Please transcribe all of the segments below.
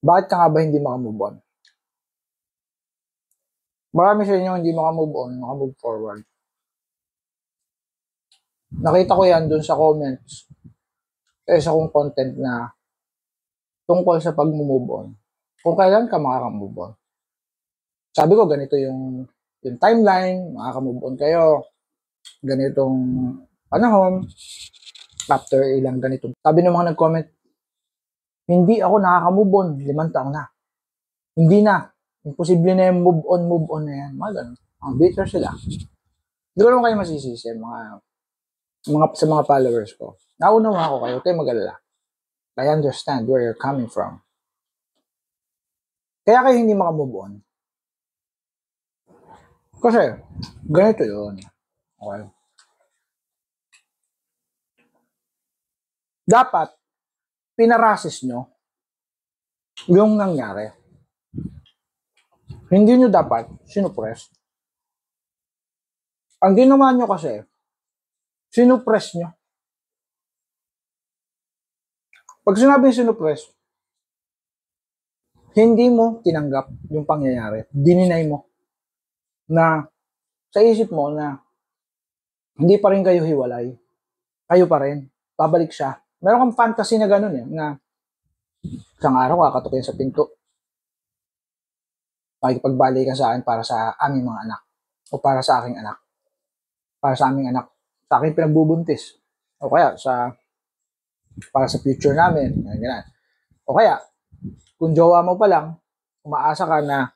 Bakit ka nga ba hindi makamove on? Marami sa inyo hindi makamove on, makamove forward. Nakita ko yan dun sa comments sa isa kong content na tungkol sa pag-move on. Kung kailan ka makaka-move on. Sabi ko, ganito yung timeline, makaka-move on kayo, ganitong panahon, after ilang ganito. Sabi ng mga nag-comment, hindi ako nakaka-move on, 5 taon na. Hindi na. Imposible na yung move on na yan. Mga ganun. Ang bitter sila. Hindi ko naman kayo masisisi, sa mga followers ko. Naunawa ko kayo, tayo mag-alala. I understand where you're coming from. Kaya kayo hindi makamove on. Kasi, ganito yun. Okay? Dapat, pinarasis nyo yung nangyari. Hindi nyo dapat sinupress. Ang ginawa nyo kasi, sinupress nyo. Pag sinabing sinupress, hindi mo tinanggap yung pangyayari. Dininay mo na sa isip mo na hindi pa rin kayo hiwalay. Kayo pa rin. Babalik siya. Meron kang fantasy na gano'n na isang araw kakatukin sa pinto. Pakikipagbalikan sa akin para sa aming mga anak. O para sa aking anak. Para sa aming anak. Sa aking pinagbubuntis. O kaya para sa future namin. Ganyan. O kaya, kung jowa mo pa lang, umaasa ka na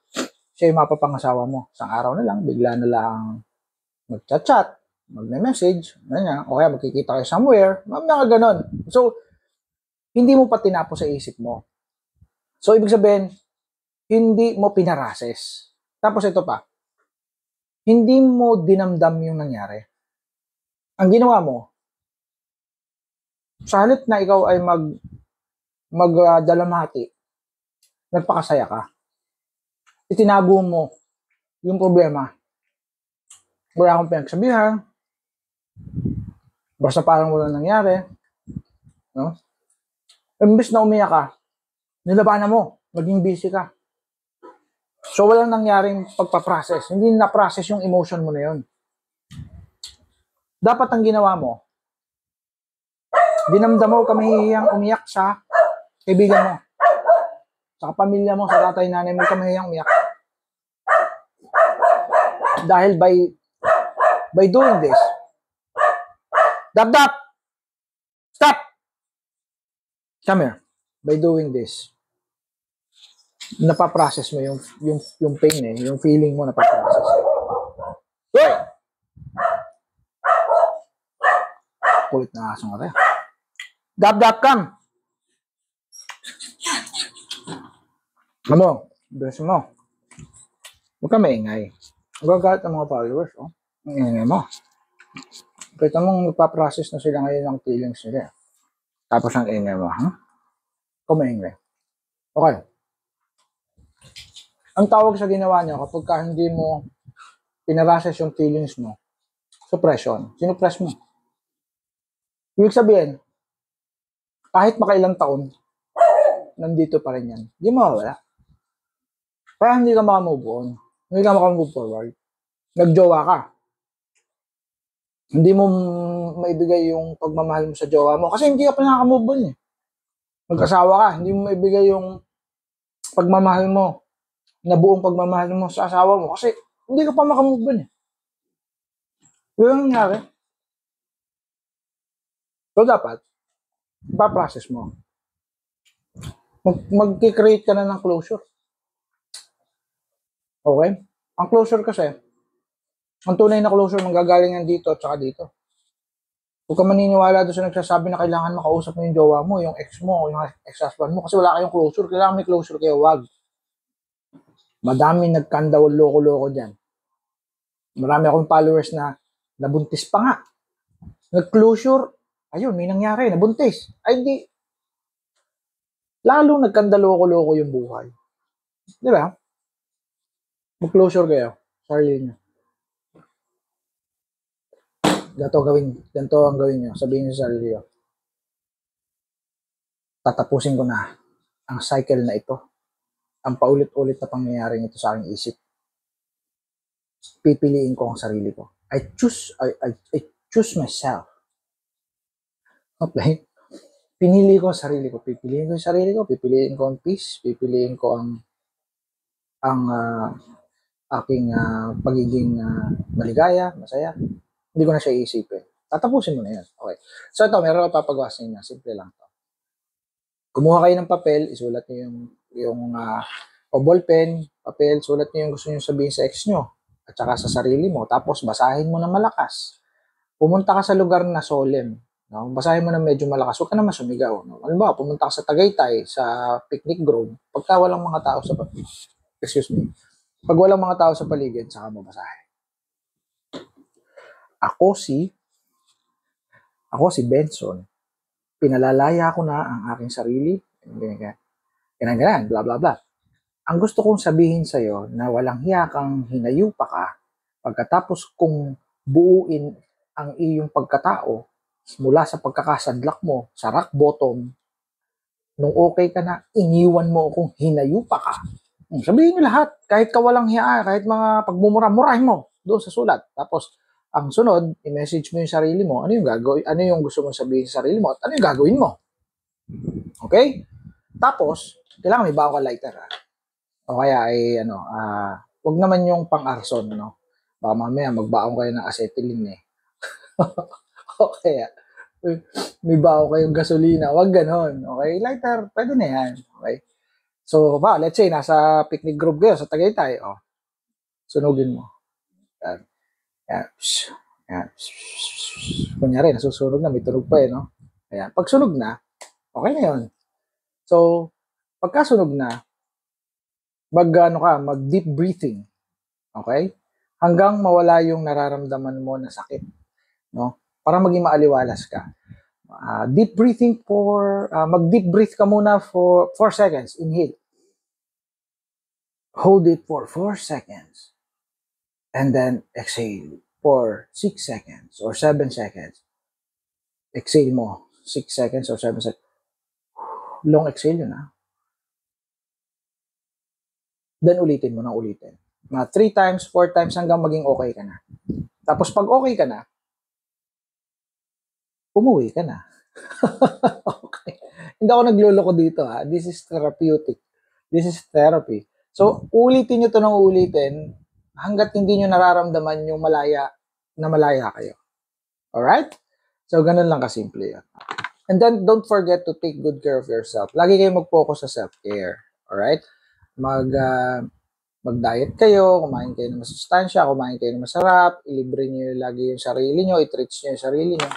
siya yung mapapangasawa mo. Isang araw na lang, bigla na lang mag-chat, mag-message, ganyan. O kaya magkikita kayo somewhere, mga ganon. So, hindi mo pa tinapos sa isip mo. So, ibig sabihin, hindi mo pinarases. Tapos ito pa, hindi mo dinamdam yung nangyari. Ang ginawa mo, sa halip na ikaw ay magdalamhati, nagpakasaya ka. Itinago mo yung problema. Wala akong pinagsabihan. Basta parang wala nangyari. No? Imbes na umiyak ka, nilabanan mo, maging busy ka. So, walang nangyaring pagpaprocess. Hindi na-process yung emotion mo na yun. Dapat ang ginawa mo, dinamdam mo kamahihiyang umiyak sa kaibigan mo, sa pamilya mo, sa tatay, nanay mo, kamahihiyang umiyak. Dahil by doing this, Dap! Stop! Come here. By doing this, napaprocess mo yung pain yung feeling mo napaprocess. Hoy! Kulit na aso nga tayo. Dap, come! Ano? Beso mo. Huwag ka maingay. Magagalit ang mga followers, oh. Ang ingay mo. Kita mong nagpa-process na sila ngayon ng feelings nila. Tapos ang ingay mo, ha? Kung maingay. Okay. Ang tawag sa ginawa niyo kapag hindi mo pinarases yung feelings mo, suppression. Sinupress mo. Ibig sabihin, kahit makailang taon, nandito pa rin yan. Hindi mawawala. Kaya hindi ka makamove on. Hindi ka makamove forward. Nagjowa ka. Hindi mo maibigay yung pagmamahal mo sa jowa mo kasi hindi ka pa nakakamove on eh. Mag-asawa ka, hindi mo maibigay yung pagmamahal mo, na buong pagmamahal mo sa asawa mo kasi hindi ka pa makamove on eh. Yun ang nangyari. So dapat, ipaprocess mo. Mag-create ka na ng closure. Okay? Ang closure kasi, ang tunay na closure manggagaling yan dito at saka dito. Huwag ka maniniwala doon sa nagsasabi na kailangan makausap mo yung jowa mo, yung ex mo, yung ex-husband mo kasi wala kayong closure. Kailangan may closure kayo, wag. Madami nagkandaw loko-loko dyan. Marami akong followers na nabuntis pa nga. Nag-closure, ayun, may nangyari, nabuntis. Ay, di. Lalong nagkandaloko-loko yung buhay. Di ba? Mag-closure kayo. Sarili nyo. Ganito ang gawin nyo. Sabihin nyo sa sarili nyo. Tatapusin ko na ang cycle na ito. ang paulit-ulit na pangyayaring ito sa aking isip, pipiliin ko ang sarili ko. I choose myself. Okay? Pinili ko ang sarili ko. Pipiliin ko yung sarili ko. Pipiliin ko ang peace. Pipiliin ko ang aking pagiging maligaya, masaya. Hindi ko na siya iisipin. Tatapusin mo na yan. Okay. So ito, meron ako papagawa sa inyo. Simple lang to. Kumuha kayo ng papel, isulat niyo o ballpen, papel, sulat niyo yung gusto niyo sabihin sa ex niyo at saka sa sarili mo. Tapos basahin mo na malakas. Pumunta ka sa lugar na solemn. No? Basahin mo na medyo malakas. Huwag ka naman sumigaw. No? Alam ba, pumunta ka sa Tagaytay, sa picnic grove, pagka walang mga tao sa pag walang mga tao sa paligid, saka mo basahin. Ako si Benson. Pinalalaya ko na ang aking sarili. Ganyan, bla bla bla. Ang gusto kong sabihin sa'yo na walang hiya kang hinayupa ka pagkatapos kong buuin ang iyong pagkatao mula sa pagkakasadlak mo sa rock bottom, nung okay ka na, iniwan mo akong hinayupa ka. Sabihin nyo lahat, kahit ka walang hiya, kahit mga pagmumura-murahin mo doon sa sulat. Tapos, ang sunod, i-message mo yung sarili mo, ano yung gusto mong sabihin sa sarili mo, at ano yung gagawin mo. Okay? Tapos, kailangan may bago ka lighter. O kaya ay, wag naman yung pang-arson, no? Baka mamaya magbaon kayo ng acetylene eh. O kaya, may baon kayong gasolina, wag ganon. Okay? Lighter, pwede na yan. Okay? So, let's say, nasa picnic group kayo sa Tagaytay, sunugin mo. Yan. Yan. Kunyari, nasusunog na, may tunog pa no? Ayan. Pag sunog na, okay na yun. So, pagkasunog na, mag deep breathing. Okay? Hanggang mawala yung nararamdaman mo na sakit. No? Para maging maaliwalas ka. Deep breathing mag-deep breath ka muna for 4 seconds. Inhale. Hold it for 4 seconds. And then exhale for 6 seconds or 7 seconds. Exhale mo 6 seconds or 7 seconds. Long exhale yun Then ulitin mo na ulitin. Mga 3 times, 4 times hanggang maging okay ka na. Tapos pag okay ka na, umuwi ka na. Okay. Hindi ako nagluloko dito This is therapeutic. This is therapy. So, ulitin nyo ito ng ulitin hanggat hindi nyo nararamdaman yung malaya kayo. Alright? So, ganun lang kasimple yun. And then, don't forget to take good care of yourself. Lagi kayo mag-focus sa self-care. Alright? Mag-diet kayo, kumain kayo ng masustansya, kumain kayo ng masarap, ilibre nyo lagi yung sarili nyo, i-treat nyo yung sarili nyo.